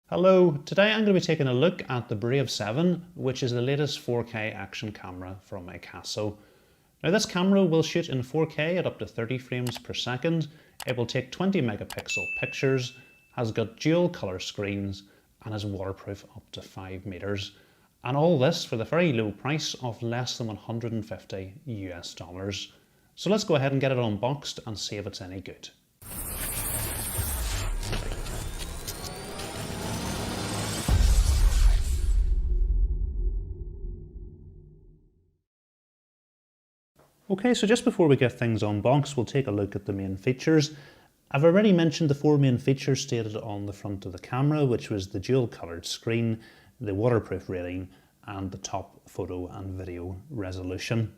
Hello, today I'm going to be taking a look at the Brave 7, which is the latest 4K action camera from AKASO. Now this camera will shoot in 4K at up to 30 frames per second, it will take 20 megapixel pictures, has got dual colour screens and is waterproof up to 5 meters. And all this for the very low price of less than $150 US. So let's go ahead and get it unboxed and see if it's any good. Okay, so just before we get things unboxed, we'll take a look at the main features. I've already mentioned the four main features stated on the front of the camera, which was the dual coloured screen, the waterproof rating, and the top photo and video resolution.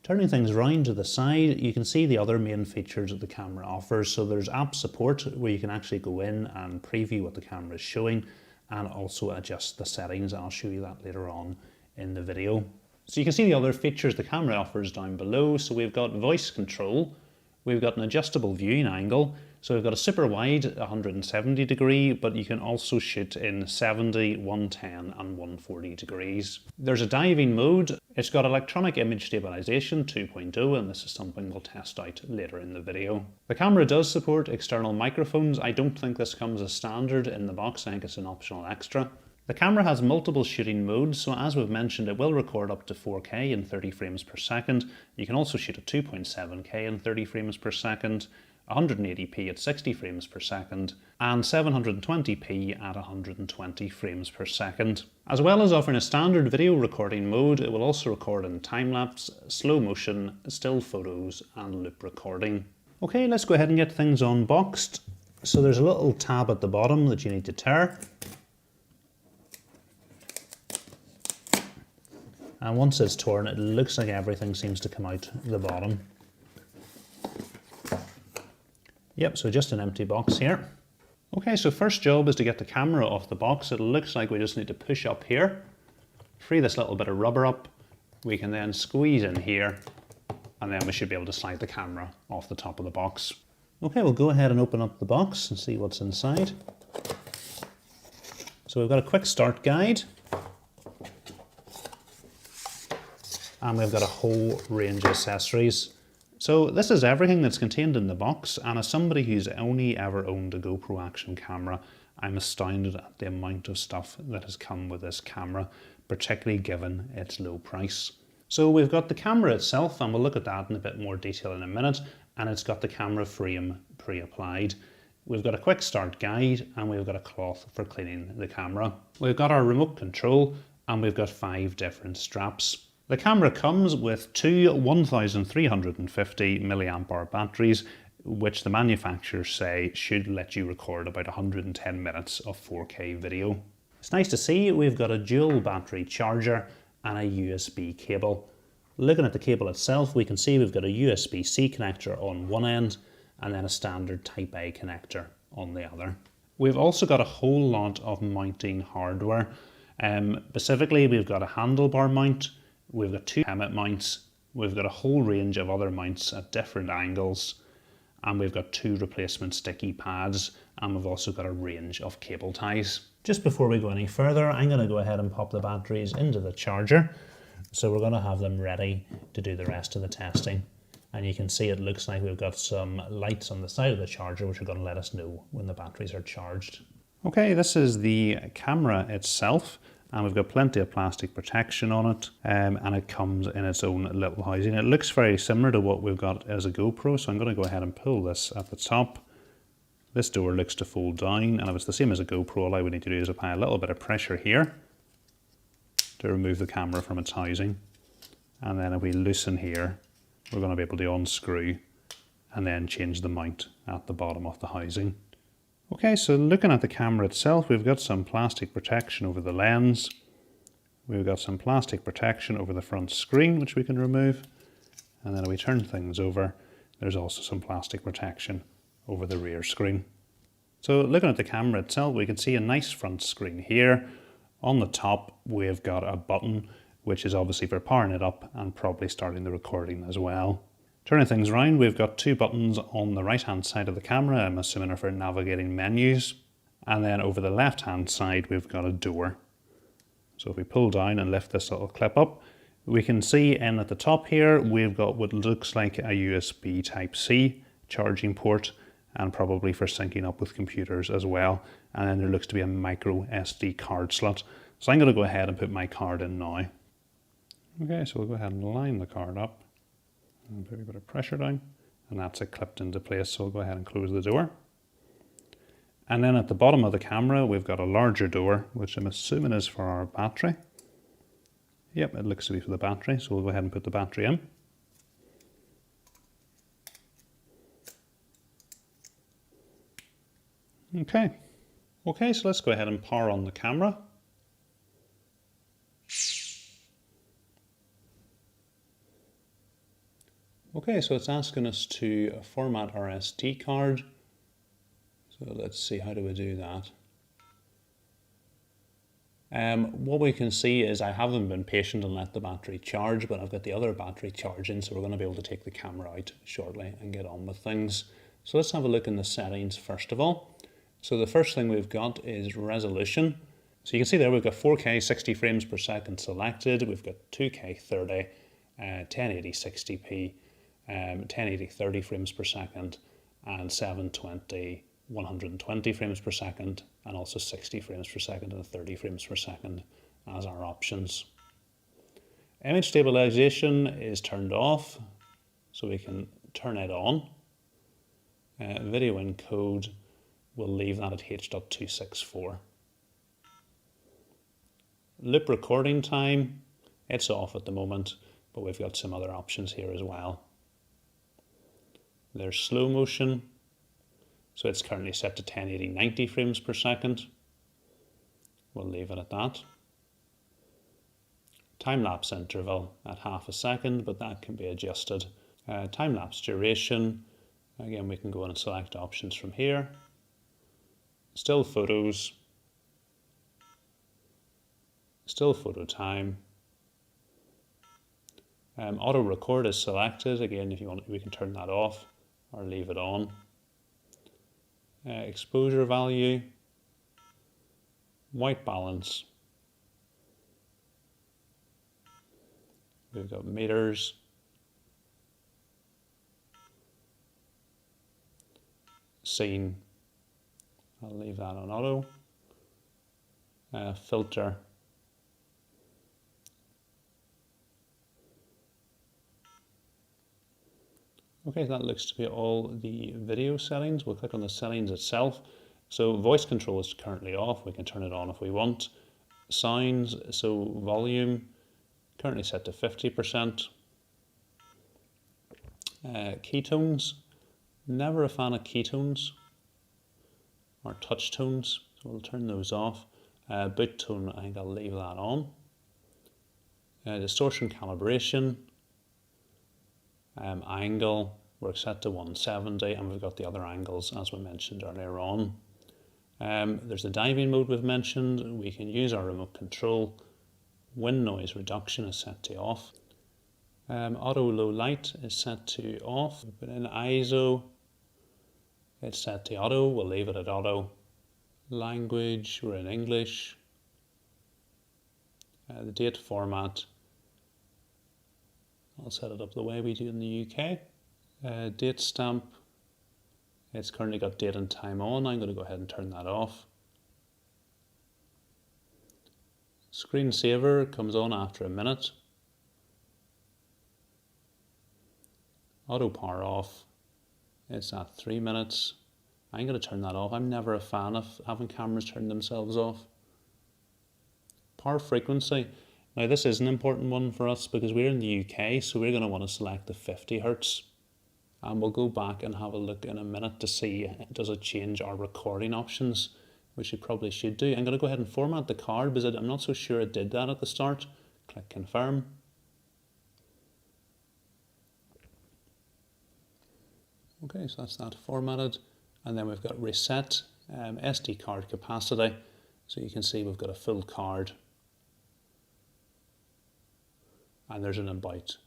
Turning things round to the side, you can see the other main features that the camera offers. So there's app support, where you can actually go in and preview what the camera is showing, and also adjust the settings. I'll show you that later on in the video. So you can see the other features the camera offers down below. So we've got voice control, we've got an adjustable viewing angle, so we've got a super wide 170 degree, but you can also shoot in 70, 110 and 140 degrees. There's a diving mode, it's got electronic image stabilization 2.0, and this is something we'll test out later in the video. The camera does support external microphones. I don't think this comes as standard in the box, I think it's an optional extra. The camera has multiple shooting modes, so as we've mentioned, it will record up to 4K in 30 frames per second. You can also shoot at 2.7K in 30 frames per second, 180p at 60 frames per second, and 720p at 120 frames per second. As well as offering a standard video recording mode, it will also record in time-lapse, slow motion, still photos, and loop recording. Okay, let's go ahead and get things unboxed. So there's a little tab at the bottom that you need to tear. And once it's torn, it looks like everything seems to come out the bottom. Yep, so just an empty box here. Okay, so first job is to get the camera off the box. It looks like we just need to push up here, free this little bit of rubber up. We can then squeeze in here, and then we should be able to slide the camera off the top of the box. Okay, we'll go ahead and open up the box and see what's inside. So we've got a quick start guide. And we've got a whole range of accessories. So this is everything that's contained in the box, and as somebody who's only ever owned a GoPro action camera, I'm astounded at the amount of stuff that has come with this camera, particularly given its low price. So we've got the camera itself, and we'll look at that in a bit more detail in a minute, and it's got the camera frame pre-applied. We've got a quick start guide, and we've got a cloth for cleaning the camera. We've got our remote control, and we've got 5 different straps. The camera comes with two 1350 mAh batteries, which the manufacturers say should let you record about 110 minutes of 4K video. It's nice to see we've got a dual battery charger and a USB cable. Looking at the cable itself, we can see we've got a USB-C connector on one end and then a standard Type-A connector on the other. We've also got a whole lot of mounting hardware. Specifically, we've got a handlebar mount, we've got 2 helmet mounts, we've got a whole range of other mounts at different angles, and we've got 2 replacement sticky pads, and we've also got a range of cable ties. Just before we go any further, I'm going to go ahead and pop the batteries into the charger. So we're going to have them ready to do the rest of the testing. And you can see it looks like we've got some lights on the side of the charger which are going to let us know when the batteries are charged. Okay, this is the camera itself. And we've got plenty of plastic protection on it, and it comes in its own little housing. It looks very similar to what we've got as a GoPro, so I'm going to go ahead and pull this at the top. This door looks to fold down, and if it's the same as a GoPro, all I would need to do is apply a little bit of pressure here to remove the camera from its housing. And then if we loosen here, we're going to be able to unscrew and then change the mount at the bottom of the housing. Okay, so looking at the camera itself, we've got some plastic protection over the lens. We've got some plastic protection over the front screen, which we can remove. And then if we turn things over, there's also some plastic protection over the rear screen. So looking at the camera itself, we can see a nice front screen here. On the top, we've got a button, which is obviously for powering it up and probably starting the recording as well. Turning things around, we've got 2 buttons on the right hand side of the camera, I'm assuming are for navigating menus. And then over the left hand side, we've got a door. So if we pull down and lift this little clip up, we can see in at the top here, we've got what looks like a USB Type-C charging port, and probably for syncing up with computers as well. And then there looks to be a micro SD card slot. So I'm going to go ahead and put my card in now. Okay, so we'll go ahead and line the card up and put a bit of pressure down, and that's it clipped into place. So we'll go ahead and close the door. And then at the bottom of the camera, we've got a larger door, which I'm assuming is for our battery. Yep, it looks to be for the battery, so we'll go ahead and put the battery in. Okay, so let's go ahead and power on the camera. Okay, so it's asking us to format our SD card. So let's see, how do we do that? What we can see is I haven't been patient and let the battery charge, but I've got the other battery charging, so we're going to be able to take the camera out shortly and get on with things. So let's have a look in the settings first of all. So the first thing we've got is resolution. So you can see there we've got 4K 60 frames per second selected, we've got 2K 30, 1080 60p, 1080 30 frames per second, and 720 120 frames per second, and also 60 frames per second and 30 frames per second as our options. Image stabilization is turned off, so we can turn it on. Video encode, we'll leave that at H.264. Loop recording time, it's off at the moment, but we've got some other options here as well. There's slow motion, so it's currently set to 1080 90 frames per second. We'll leave it at that. Time-lapse interval at half a second, but that can be adjusted. Time-lapse duration, again we can go in and select options from here. Still photos, still photo time. Auto record is selected. Again, if you want, we can turn that off or leave it on. Exposure value, white balance. We've got meters. Scene, I'll leave that on auto. Filter. Okay, that looks to be all the video settings. We'll click on the settings itself. So voice control is currently off. We can turn it on if we want. Sounds, so volume, currently set to 50%. Keytones, never a fan of keytones or touch tones, so we'll turn those off. Boot tone, I think I'll leave that on. Distortion calibration. Angle, we're set to 170, and we've got the other angles as we mentioned earlier on. There's the diving mode we've mentioned. We can use our remote control. Wind noise reduction is set to off. Auto low light is set to off. Put in ISO, it's set to auto, we'll leave it at auto. Language, we're in English. The date format, I'll set it up the way we do in the UK. Date stamp, it's currently got date and time on. I'm going to go ahead and turn that off. Screensaver comes on after a minute. Auto power off, it's at 3 minutes. I'm going to turn that off. I'm never a fan of having cameras turn themselves off. Power frequency. Now this is an important one for us because we're in the UK, so we're going to want to select the 50 Hertz. And we'll go back and have a look in a minute to see, does it change our recording options, which it probably should do. I'm going to go ahead and format the card because I'm not so sure it did that at the start. Click confirm. Okay, so that's that formatted. And then we've got reset SD card capacity. So you can see we've got a full card. And there's an about.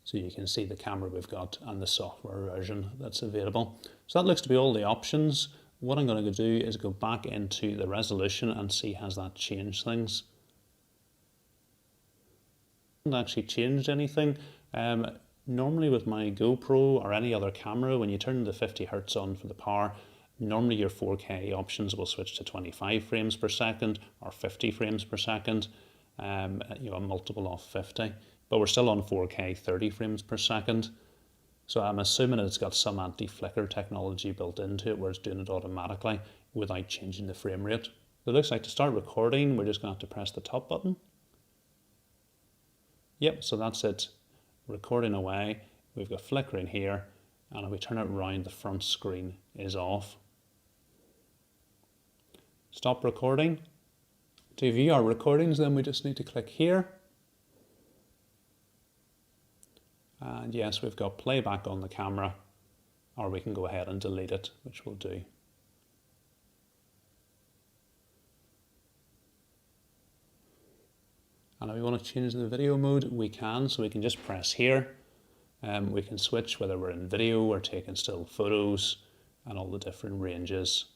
So you can see the camera we've got and the software version that's available. So that looks to be all the options. what I'm going to do is go back into the resolution and see has that changed things. It hasn't actually changed anything. Normally with my GoPro or any other camera, when you turn the 50 Hz on for the power, normally your 4K options will switch to 25 frames per second or 50 frames per second, a multiple of 50. But we're still on 4K 30 frames per second. So I'm assuming it's got some anti-flicker technology built into it where it's doing it automatically without changing the frame rate. So it looks like to start recording, we're just going to have to press the top button. Yep, so that's it. Recording away. We've got flickering here, and if we turn it around, the front screen is off. Stop recording. To view our recordings, then we just need to click here. And yes, we've got playback on the camera, or we can go ahead and delete it, which we'll do. And if we want to change the video mode, we can. So we can just press here. We can switch whether we're in video or taking still photos and all the different ranges.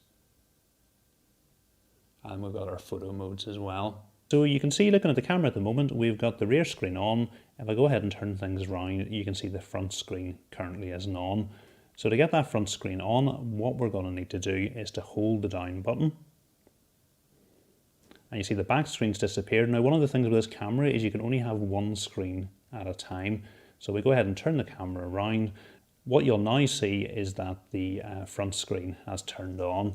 And we've got our photo modes as well. So you can see, looking at the camera at the moment, we've got the rear screen on. If I go ahead and turn things around, you can see the front screen currently isn't on. So to get that front screen on, what we're going to need to do is to hold the down button. And you see the back screen's disappeared. Now, one of the things with this camera is you can only have one screen at a time. So we go ahead and turn the camera around. What you'll now see is that the front screen has turned on.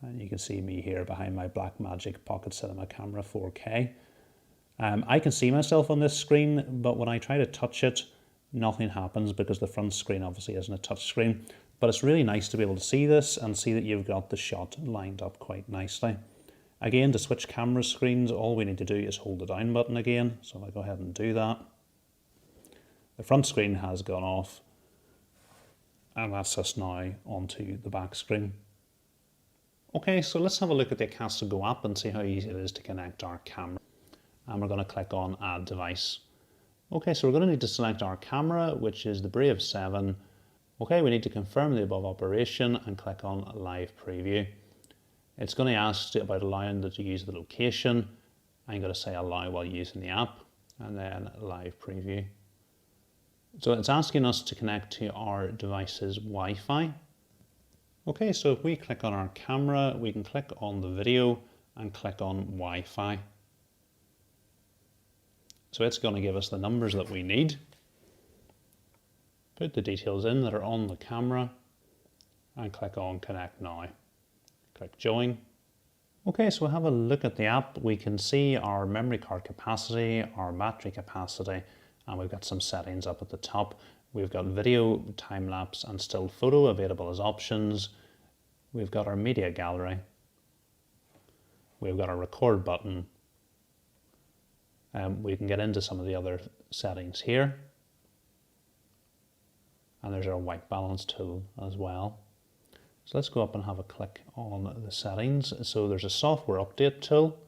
And you can see me here behind my Blackmagic Pocket Cinema Camera 4K. I can see myself on this screen, but when I try to touch it, nothing happens because the front screen obviously isn't a touch screen. But it's really nice to be able to see this and see that you've got the shot lined up quite nicely. Again, to switch camera screens, all we need to do is hold the down button again. So if I go ahead and do that, the front screen has gone off, and that's us now onto the back screen. Okay, so let's have a look at the AKASO Go app and see how easy it is to connect our camera. And we're going to click on Add Device. Okay, so we're going to need to select our camera, which is the Brave 7. Okay, we need to confirm the above operation and click on Live Preview. It's going to ask about allowing to use the location. I'm going to say allow while using the app, and then Live Preview. So it's asking us to connect to our device's Wi-Fi. Okay, so if we click on our camera, we can click on the video and click on Wi-Fi. So it's going to give us the numbers that we need. Put the details in that are on the camera and click on Connect Now. Click Join. Okay, so we'll have a look at the app. We can see our memory card capacity, our battery capacity, and we've got some settings up at the top. We've got video, time lapse, and still photo available as options. We've got our media gallery. We've got our record button. We can get into some of the other settings here. And there's our white balance tool as well. So let's go up and have a click on the settings. So there's a software update tool.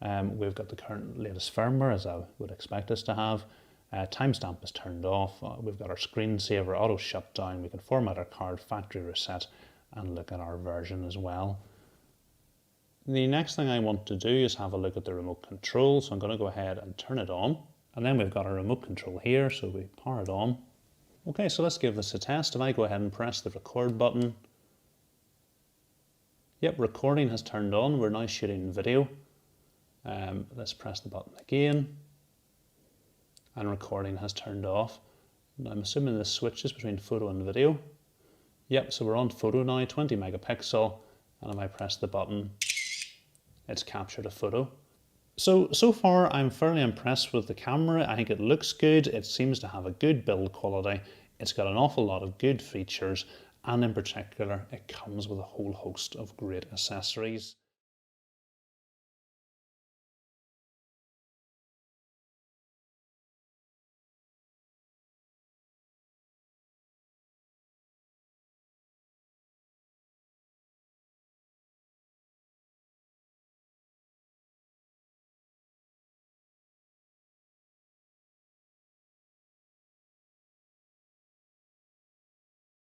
We've got the current latest firmware, as I would expect us to have. Timestamp is turned off. We've got our screensaver, auto shutdown. We can format our card, factory reset, and look at our version as well. The next thing I want to do is have a look at the remote control. So I'm going to go ahead and turn it on. And then we've got our remote control here. So we power it on. Okay, so let's give this a test. If I go ahead and press the record button. Yep, recording has turned on. We're now shooting video. Let's press the button again. And recording has turned off. Now I'm assuming this switches between photo and video. Yep, so we're on photo now, 20 megapixel. And if I press the button, it's captured a photo. So far I'm fairly impressed with the camera. I think it looks good. It seems to have a good build quality. It's got an awful lot of good features. And in particular, it comes with a whole host of great accessories.